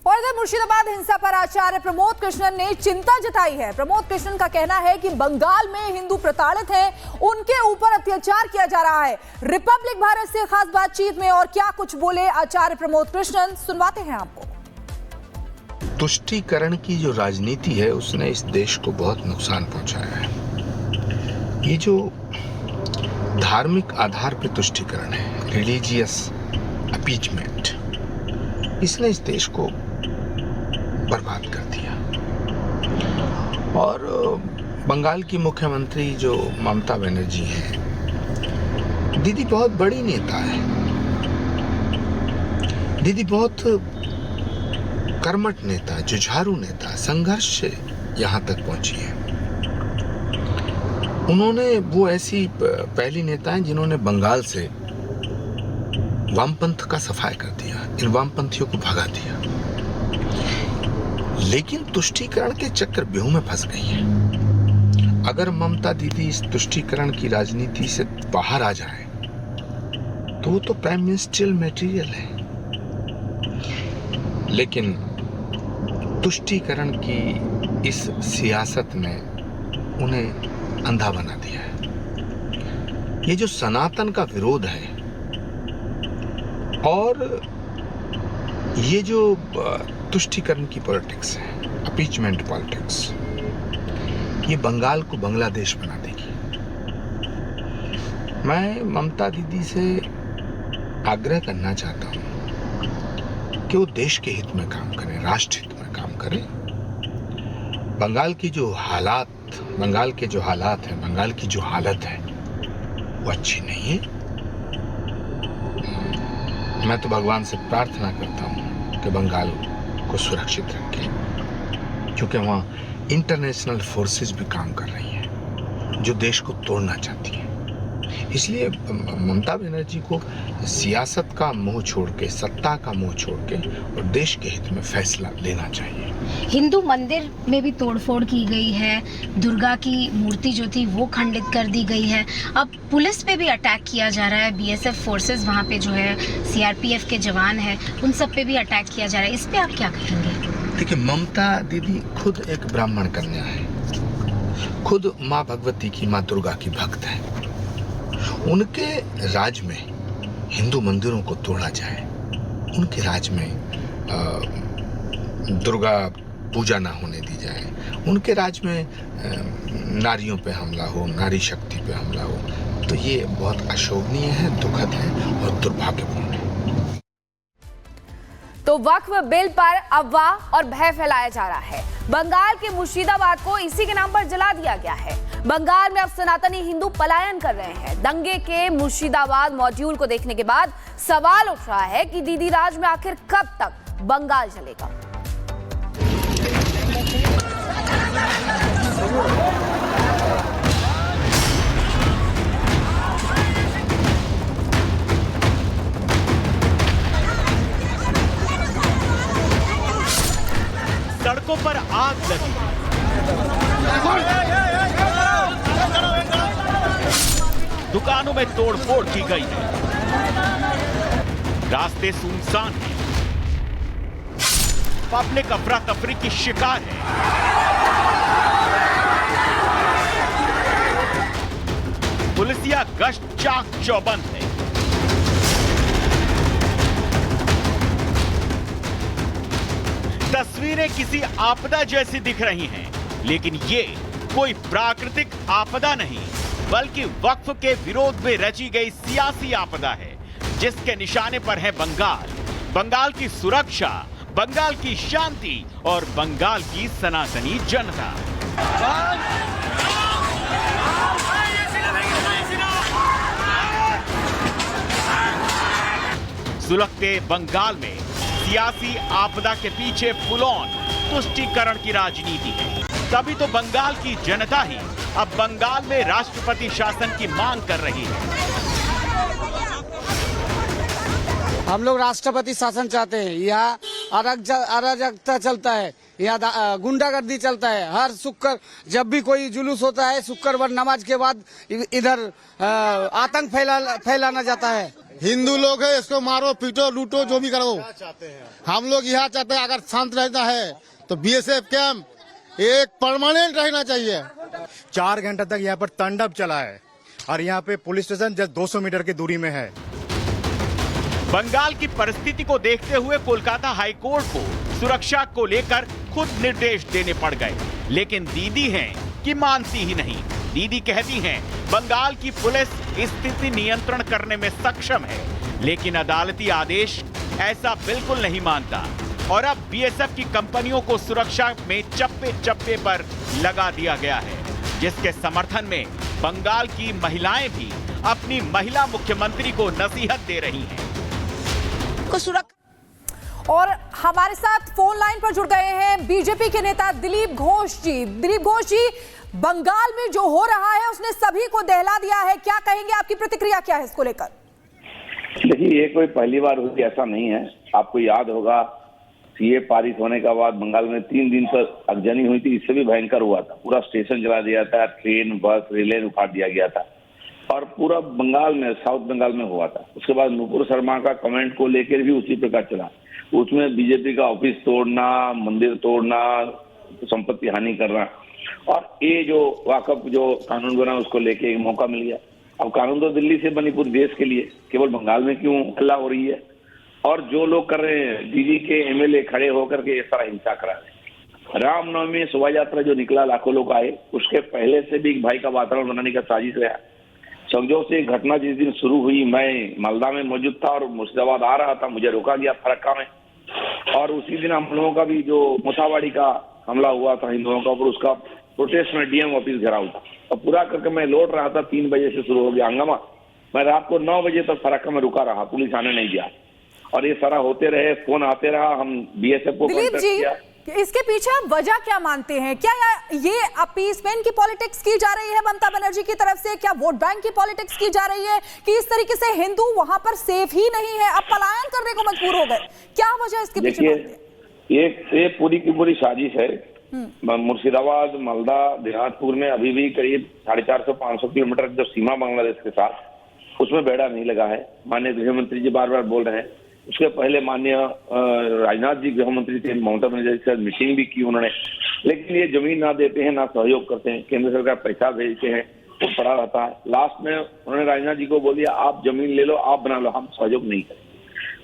और इधर मुर्शिदाबाद हिंसा पर आचार्य प्रमोद कृष्णन ने चिंता जताई है। प्रमोद कृष्णन का कहना है कि बंगाल में हिंदू प्रताड़ित हैं, उनके ऊपर अत्याचार किया जा रहा है। रिपब्लिक भारत से खास बातचीत में और क्या कुछ बोले आचार्य प्रमोद कृष्णन, सुनवाते हैं आपको। तुष्टीकरण की जो राजनीति है उसने इस देश को बहुत नुकसान पहुंचाया है। ये जो धार्मिक आधार पर तुष्टीकरण है, रिलीजियस अपीचमेंट, इसने इस देश को बर्बाद कर दिया। और बंगाल की मुख्यमंत्री जो ममता बनर्जी है, दीदी बहुत बड़ी नेता है, दीदी बहुत कर्मठ नेता, जुझारू नेता, संघर्ष से यहां तक पहुंची है। उन्होंने वो ऐसी पहली नेता हैं जिन्होंने बंगाल से वामपंथ का सफाया कर दिया, इन वामपंथियों को भगा दिया। लेकिन तुष्टीकरण के चक्रव्यूह में फंस गई है। अगर ममता दीदी इस तुष्टीकरण की राजनीति से बाहर आ जाए तो वो तो प्राइम मिनिस्ट्रियल मटेरियल है। लेकिन तुष्टीकरण की इस सियासत ने उन्हें अंधा बना दिया है। ये जो सनातन का विरोध है और ये जो तुष्टीकरण की पॉलिटिक्स है, अपीचमेंट पॉलिटिक्स, ये बंगाल को बांग्लादेश बना देगी। मैं ममता दीदी से आग्रह करना चाहता हूं कि वो देश के हित में काम करें, राष्ट्र हित में काम करें। बंगाल की जो हालात है, बंगाल की जो हालत है वो अच्छी नहीं है। मैं तो भगवान से प्रार्थना करता हूं कि बंगाल को सुरक्षित रखें, क्योंकि वहाँ इंटरनेशनल फोर्सेस भी काम कर रही हैं जो देश को तोड़ना चाहती हैं। इसलिए ममता बनर्जी को सियासत का मोह छोड़ के, सत्ता का मोह छोड़ के और देश के हित में फैसला लेना चाहिए। हिंदू मंदिर में भी तोड़फोड़ की गई है, दुर्गा की मूर्ति जो थी वो खंडित कर दी गई है। अब पुलिस पे भी अटैक किया जा रहा है, बीएसएफ फोर्सेस वहाँ पे जो है, सीआरपीएफ के जवान हैं, उन सब पे भी अटैक किया जा रहा है। इस पे आप क्या कहेंगे? देखिए, ममता दीदी खुद एक ब्राह्मण कन्या है, खुद माँ भगवती की, माँ दुर्गा की भक्त है। उनके राज में हिंदू मंदिरों को तोड़ा जाए, उनके राज में दुर्गा पूजा ना होने दी जाए, उनके राज में नारियों पे हमला हो, नारी शक्ति पे हमला हो, तो ये बहुत अशोभनीय है, दुखद है और दुर्भाग्यपूर्ण है। तो वक्फ बिल पर अफवाह और भय फैलाया जा रहा है। बंगाल के मुर्शिदाबाद को इसी के नाम पर जला दिया गया है। बंगाल में अब सनातनी हिंदू पलायन कर रहे हैं। दंगे के मुर्शिदाबाद मॉड्यूल को देखने के बाद सवाल उठ रहा है कि दीदी राज में आखिर कब तक बंगाल जलेगा। सड़कों पर आग लगी, दुकानों में तोड़फोड़ की गई है, रास्ते सुनसान हैं, पब्लिक अफरा तफरी की शिकार है। पुलिसिया गश्त चाक चौबंद है। तस्वीरें किसी आपदा जैसी दिख रही हैं, लेकिन ये कोई प्राकृतिक आपदा नहीं, बल्कि वक्फ के विरोध में रची गई सियासी आपदा है, जिसके निशाने पर है बंगाल, बंगाल की सुरक्षा, बंगाल की शांति और बंगाल की सनातनी जनता। सुलगते बंगाल में सियासी आपदा के पीछे फुल ऑन तुष्टीकरण की राजनीति है। तभी तो बंगाल की जनता ही अब बंगाल में राष्ट्रपति शासन की मांग कर रही है। हम लोग राष्ट्रपति शासन चाहते हैं। यहाँ अराजकता चलता है, यहाँ गुंडागर्दी चलता है। हर शुक्र जब भी कोई जुलूस होता है, शुक्रवार नमाज के बाद इधर आतंक फैलाना जाता है। हिंदू लोग है, इसको मारो पीटो लूटो जो भी करो। हम लोग यहाँ चाहते हैं अगर शांत रहना है तो बीएसएफ कैंप एक परमानेंट रहना चाहिए। 4 घंटे तक यहाँ पर तांडव चला है और यहाँ पे पुलिस स्टेशन जस्ट 200 मीटर की दूरी में है। बंगाल की परिस्थिति को देखते हुए कोलकाता हाईकोर्ट को सुरक्षा को लेकर खुद निर्देश देने पड़ गए, लेकिन दीदी हैं कि मानती ही नहीं। दीदी कहती हैं बंगाल की पुलिस स्थिति नियंत्रण करने में सक्षम है, लेकिन अदालती आदेश ऐसा बिल्कुल नहीं मानता और अब बीएसएफ की कंपनियों को सुरक्षा में चप्पे चप्पे पर लगा दिया गया है, जिसके समर्थन में बंगाल की महिलाएं भी अपनी महिला मुख्यमंत्री को नसीहत दे रही हैं। और हमारे साथ फोन लाइन पर जुड़ गए हैं बीजेपी के नेता दिलीप घोष जी। दिलीप घोष जी, बंगाल में जो हो रहा है उसने सभी को दहला दिया है, क्या कहेंगे, आपकी प्रतिक्रिया क्या है इसको लेकर? देखिए, ये कोई पहली बार हुई ऐसा नहीं है। आपको याद होगा सीए पारित होने के बाद बंगाल में 3 दिन तक अगजनी हुई थी, इससे भी भयंकर हुआ था। पूरा स्टेशन जला दिया था, ट्रेन बस रेलें उखाड़ दिया गया था और पूरा बंगाल में, साउथ बंगाल में हुआ था। उसके बाद नुपुर शर्मा का कमेंट को लेकर भी उसी प्रकार चला। उसमें बीजेपी का ऑफिस तोड़ना, मंदिर तोड़ना, संपत्ति हानि करना, और ये जो वाकफ जो कानून बना उसको लेके एक मौका मिल गया। अब कानून तो दिल्ली से बनी पूरे देश के लिए, केवल बंगाल में क्यों हल्ला हो रही है? और जो लोग कर रहे हैं, दीदी के एमएलए खड़े होकर के इस तरह हिंसा करा रहे हैं। रामनवमी शोभा यात्रा जो निकला, लाखों लोग आए, उसके पहले से भी एक भाई का वातावरण बनाने का साजिश रहा। संजोग से घटना जिस दिन शुरू हुई, मैं मालदा में मौजूद था और मुर्शिदाबाद आ रहा था, मुझे रोका गया फरक्का में, और उसी दिन हम लोगों का भी जो मुसावाड़ी का हमला हुआ था हिंदुओं का ऊपर, उसका प्रोटेस्ट में डीएम ऑफिस घेराव था और पूरा करके मैं लौट रहा था। 3 बजे से शुरू हो गया हंगामा। मैं रात को 9 बजे तक फरक्का में रुका रहा, पुलिस आने नहीं दिया और ये सारा होते रहे, फोन आते रहा, हम बीएसएफ को दिलीप कांटेक्ट किया। इसके पीछे आप वजह क्या मानते हैं? क्या ये अपीसमेंट की पॉलिटिक्स की जा रही है ममता बनर्जी की तरफ से? क्या वोट बैंक की पॉलिटिक्स की जा रही है कि इस तरीके से हिंदू वहां पर सेफ ही नहीं है, अब पलायन करने को मजबूर हो गए? क्या वजह इसके पीछे मानते हैं? ये पूरी की पूरी साजिश है। मुर्शिदाबाद, मालदा, दिनाजपुर में अभी भी करीब 450-500 किलोमीटर जो सीमा बांग्लादेश के साथ, उसमें बेड़ा नहीं लगा है। माननीय गृह मंत्री जी बार बार बोल रहे हैं। उसके पहले माननीय राजनाथ जी गृह मंत्री थे, ममता बनर्जी के साथ मीटिंग भी की उन्होंने, लेकिन ये जमीन ना देते हैं, ना सहयोग करते हैं। केंद्र सरकार पैसा भेजते हैं, वो पड़ा रहता है। लास्ट में उन्होंने राजनाथ जी को बोल दिया, आप जमीन ले लो, आप बना लो, हम सहयोग नहीं करें।